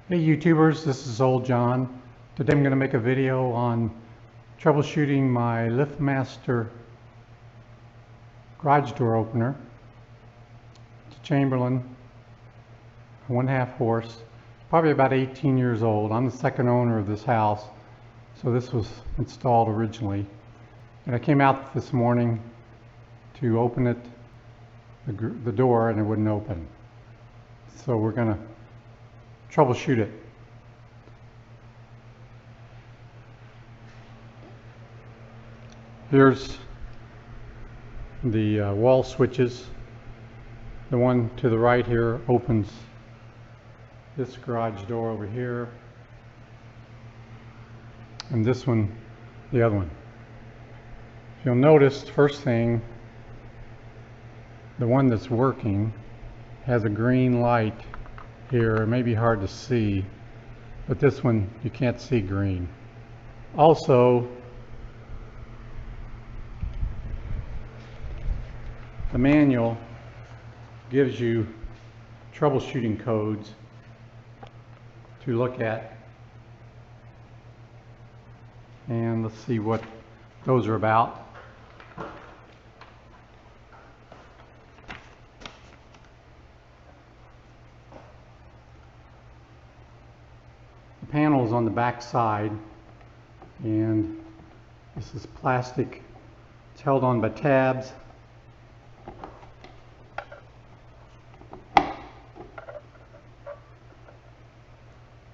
Hey YouTubers, this is Old John. Today I'm going to make a video on troubleshooting my Liftmaster garage door opener. It's a Chamberlain, 1/2 horse, probably about 18 years old. I'm the second owner of this house, so this was installed originally. And I came out this morning to open it, the door, and it wouldn't open. So we're going to troubleshoot it. Here's the wall switches. The one to the right here opens this garage door over here, and this one, the other one. If you'll notice, first thing, the one that's working has a green light here. It may be hard to see, but this one you can't see green. Also, the manual gives you troubleshooting codes to look at, and let's see what those are about. The panel is on the back side, and this is plastic. It's held on by tabs.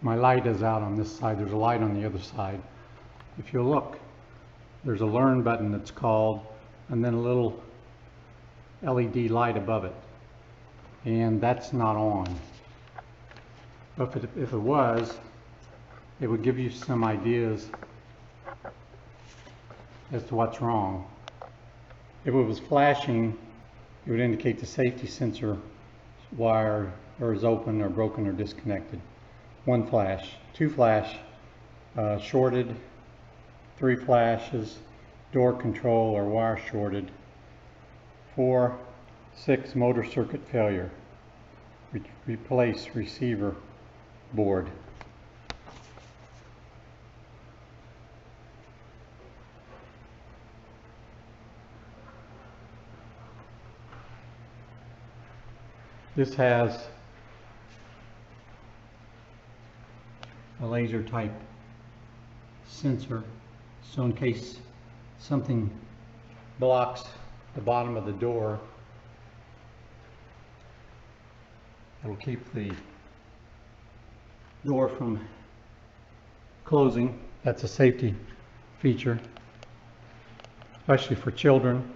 My light is out on this side. There's a light on the other side. If you look, there's a learn button that's called, and then a little LED light above it, and that's not on. But if it was, it would give you some ideas as to what's wrong. If it was flashing, it would indicate the safety sensor wire is open or broken or disconnected. 1 flash, 2 flash, shorted, 3 flashes, door control or wire shorted, 4, 6 motor circuit failure, replace receiver board. This has a laser type sensor, so in case something blocks the bottom of the door, it'll keep the door from closing. That's a safety feature, especially for children.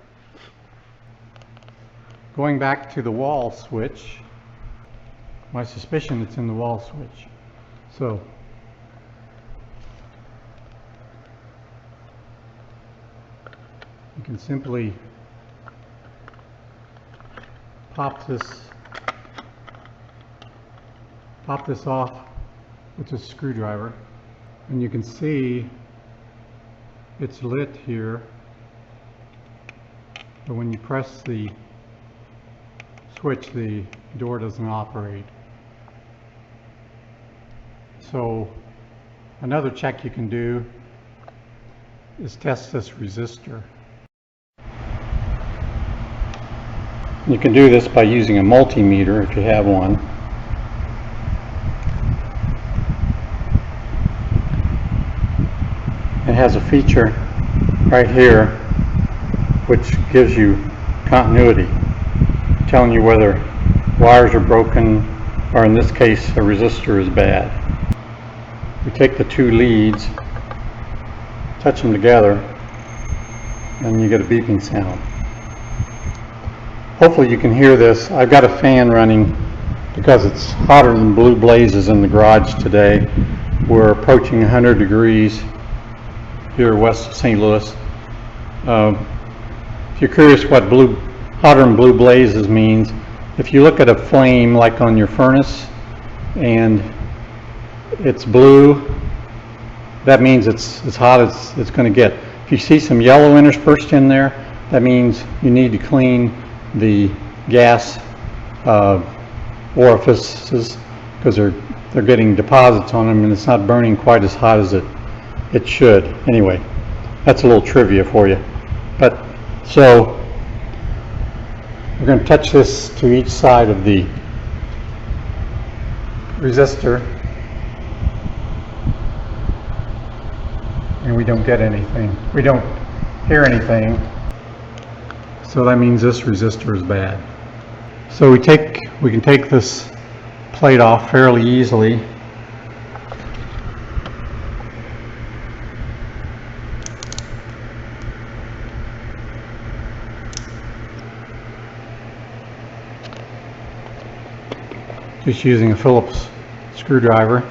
Going back to the wall switch, my suspicion it's in the wall switch. So you can simply pop this off with a screwdriver, and you can see it's lit here, but when you press the switch, the door doesn't operate. So another check you can do is test this resistor. You can do this by using a multimeter if you have one. It has a feature right here which gives you continuity, telling you whether wires are broken, or in this case a resistor is bad. We take the 2 leads, touch them together, and you get a beeping sound. Hopefully you can hear this. I've got a fan running because it's hotter than blue blazes in the garage today. We're approaching 100 degrees here west of St. Louis. If you're curious what hotter than blue blazes means, if you look at a flame like on your furnace and it's blue, that means it's as hot as it's going to get. If you see some yellow interspersed in there, that means you need to clean the gas orifices because they're they're getting deposits on them and it's not burning quite as hot as it should. Anyway, that's a little trivia for you. But so we're going to touch this to each side of the resistor, and we don't get anything. We don't hear anything. So that means this resistor is bad. So we can take this plate off fairly easily. Just using a Phillips screwdriver.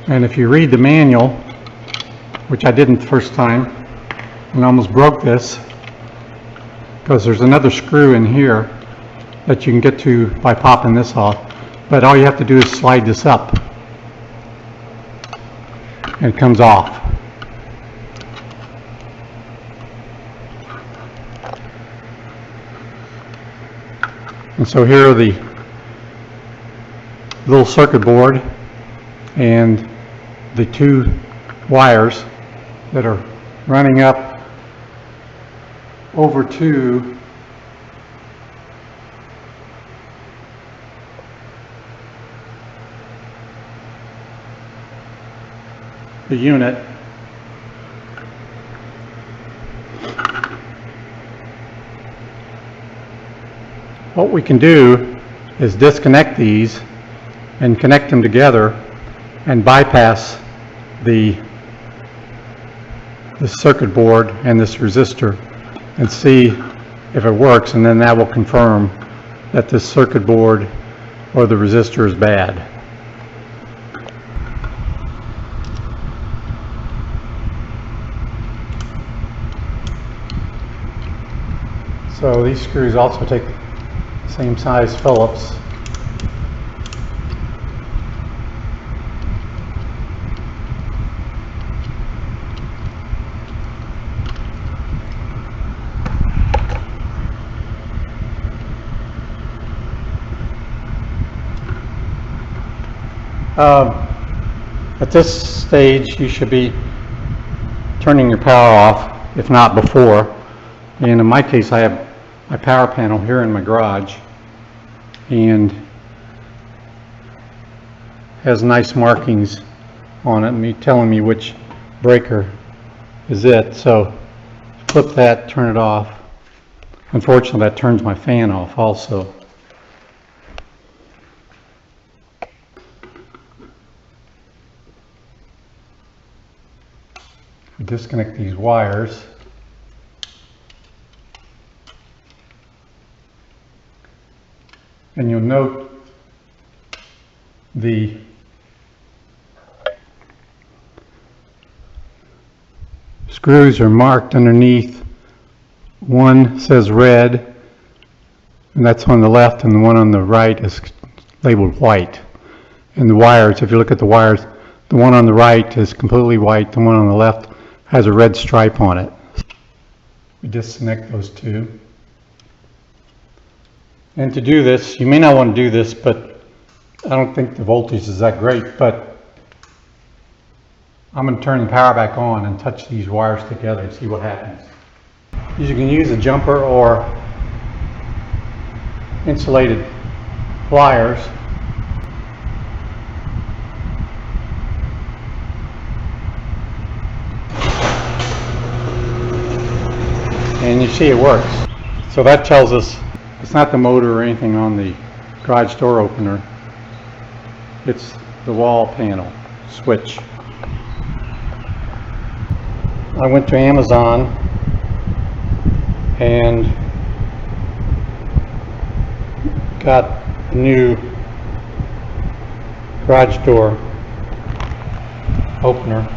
And if you read the manual, which I didn't the first time, and almost broke this, because there's another screw in here that you can get to by popping this off, but all you have to do is slide this up and it comes off. And so here are the little circuit board and the two wires that are running up over to the unit. What we can do is disconnect these and connect them together and bypass the circuit board and this resistor and see if it works, and then that will confirm that this circuit board or the resistor is bad. So these screws also take the same size Phillips. At this stage, you should be turning your power off, if not before. And in my case, I have my power panel here in my garage, and has nice markings on it, telling me which breaker is it. So flip that, turn it off. Unfortunately, that turns my fan off also. We disconnect these wires. And you'll note the screws are marked underneath. One says red, and that's on the left, and the one on the right is labeled white. And the wires, if you look at the wires, the one on the right is completely white, the one on the left has a red stripe on it. We disconnect those two. And to do this, you may not want to do this, but I don't think the voltage is that great, but I'm going to turn the power back on and touch these wires together and see what happens. You can use a jumper or insulated pliers. And you see it works. So that tells us it's not the motor or anything on the garage door opener. It's the wall panel switch. I went to Amazon and got a new garage door opener,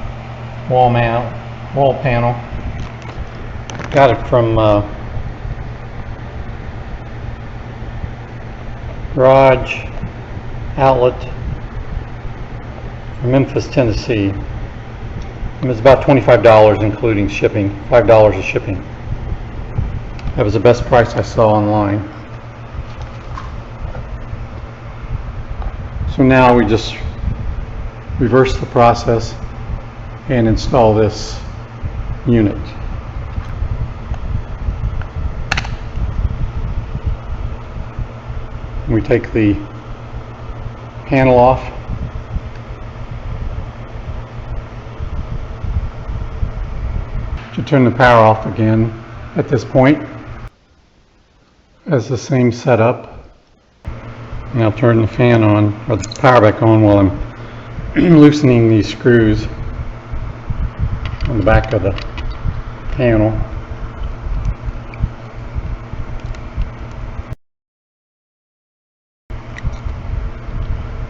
wall panel. Got it from Garage Outlet from Memphis, Tennessee. It was about $25 including shipping, $5 of shipping. That was the best price I saw online. So now we just reverse the process and install this unit. We take the panel off. To turn the power off again at this point. As the same setup. And I'll turn the fan on, or the power back on, while I'm loosening these screws on the back of the panel.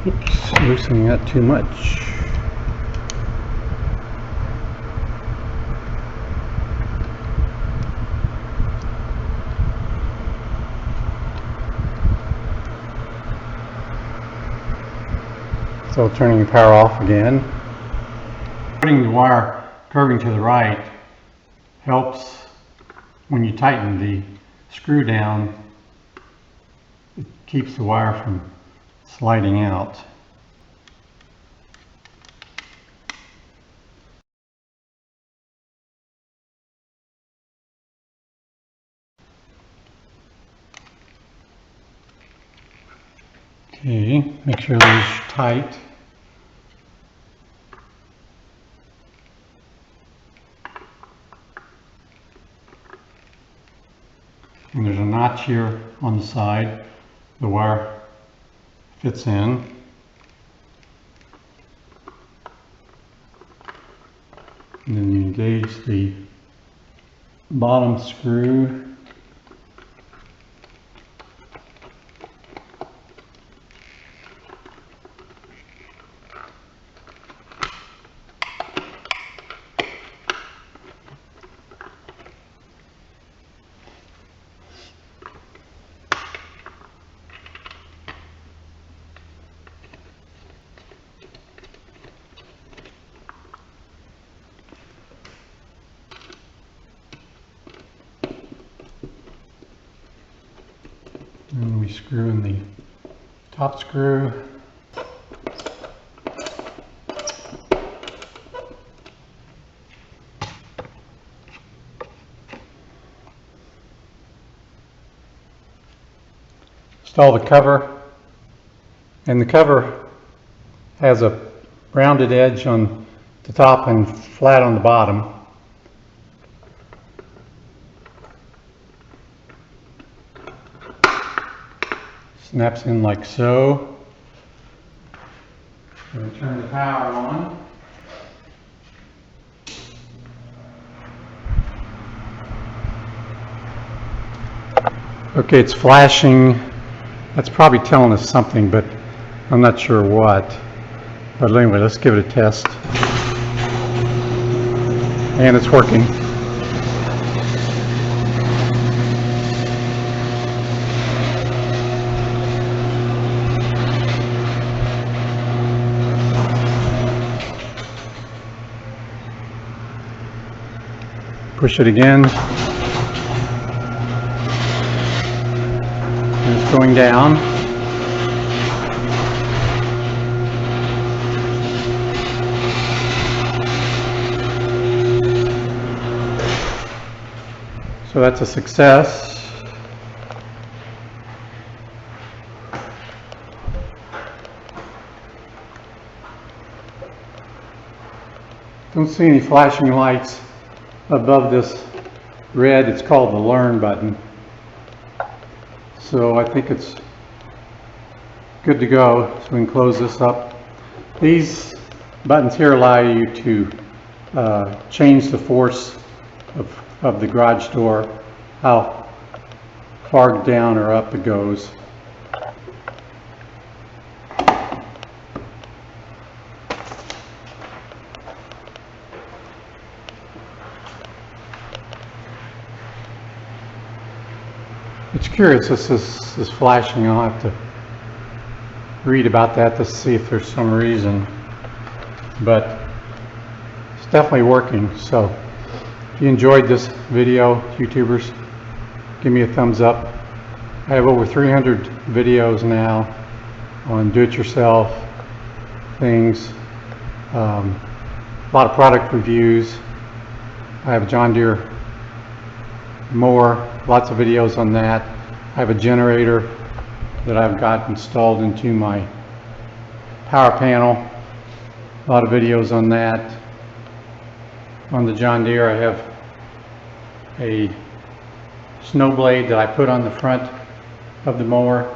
Oops, loosening that too much. So turning the power off again. Putting the wire curving to the right helps when you tighten the screw down. It keeps the wire from sliding out. Okay, make sure those are tight. And there's a notch here on the side. The wire fits in. And then you engage the bottom screw. And we screw in the top screw. Install the cover, and the cover has a rounded edge on the top and flat on the bottom. Snaps in like so. I'm going to turn the power on. Okay, it's flashing. That's probably telling us something, but I'm not sure what. But anyway, let's give it a test. And it's working. Push it again. And it's going down. So that's a success. Don't see any flashing lights above this red. It's called the Learn button. So I think it's good to go. So we can close this up. These buttons here allow you to change the force of the garage door, how far down or up it goes. It's curious, this is flashing. I'll have to read about that to see if there's some reason. But it's definitely working. So if you enjoyed this video, YouTubers, give me a thumbs up. I have over 300 videos now on do-it-yourself things, a lot of product reviews. I have a John Deere mower, lots of videos on that. I have a generator that I've got installed into my power panel, a lot of videos on that. On the John Deere, I have a snow blade that I put on the front of the mower,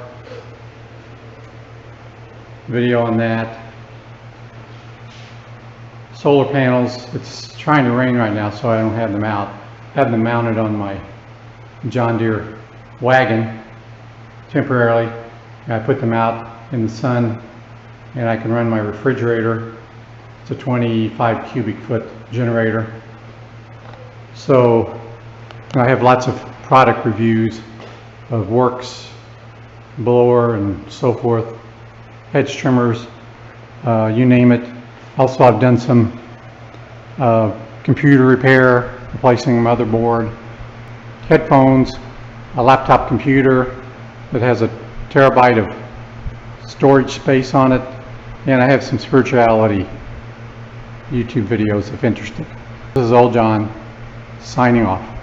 video on that. Solar panels, it's trying to rain right now, so I don't have them out. I have them mounted on my John Deere wagon temporarily. I put them out in the sun and I can run my refrigerator. It's a 25 cubic foot generator. So I have lots of product reviews of Works, blower and so forth, hedge trimmers, you name it. Also, I've done some computer repair, replacing a motherboard, headphones, a laptop computer that has a terabyte of storage space on it, and I have some spirituality YouTube videos if interested. This is Old John signing off.